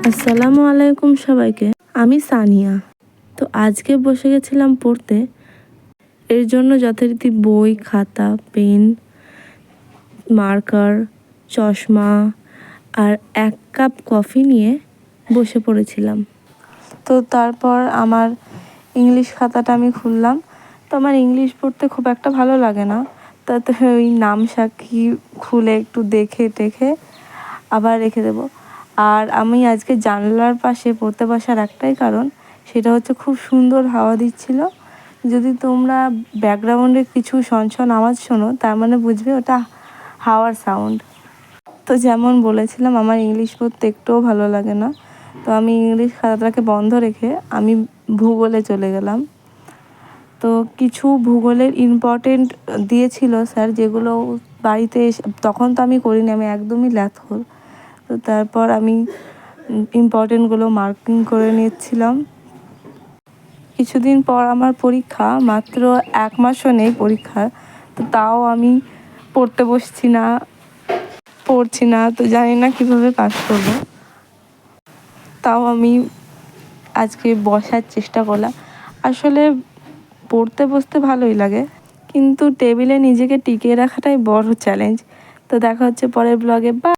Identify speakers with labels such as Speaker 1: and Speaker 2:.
Speaker 1: আসসালামু আলাইকুম সবাইকে। আমি সানিয়া। তো আজকে বসে গেছিলাম পড়তে। এর জন্য যথারীতি বই, খাতা, পেন, মার্কার, চশমা আর 1 কাপ কফি নিয়ে বসে পড়েছিলাম। তো তারপর আমার ইংলিশ খাতাটা আমি খুললাম। তো আমার ইংলিশ পড়তে খুব একটা ভালো লাগে না, তাতে ওই নাম সাক্ষী খুলে একটু দেখে টেখে আবার রেখে দেবো। আর আমি আজকে জানলার পাশে পড়তে বসার একটাই কারণ, সেটা হচ্ছে খুব সুন্দর হাওয়া দিচ্ছিল। যদি তোমরা ব্যাকগ্রাউন্ডে কিছু শনশন আওয়াজ শোনো, তার মানে বুঝবে ওটা হাওয়ার সাউন্ড। তো যেমন বলেছিলাম, আমার ইংলিশ পড়তে একটুও ভালো লাগে না। তো আমি ইংলিশ খাতাটাকে বন্ধ রেখে আমি ভূগোলে চলে গেলাম। তো কিছু ভূগোলের ইম্পর্টেন্ট দিয়েছিল স্যার, যেগুলো বাড়িতে এসে তখন তো আমি করিনি, আমি একদমই ল্যাথখোর। তো তারপর আমি ইম্পর্টেন্টগুলো মার্কিং করে নিচ্ছিলাম। কিছুদিন পর আমার পরীক্ষা, মাত্র 1 মাসও নেই পরীক্ষার। তো তাও আমি পড়ছি না, তো জানি না কীভাবে পাস করবো। তাও আমি আজকে বসার চেষ্টা করলাম। আসলে পড়তে বসতে ভালোই লাগে, কিন্তু টেবিলে নিজেকে টিকিয়ে রাখাটাই বড় চ্যালেঞ্জ। তো দেখা হচ্ছে পরের ব্লগে।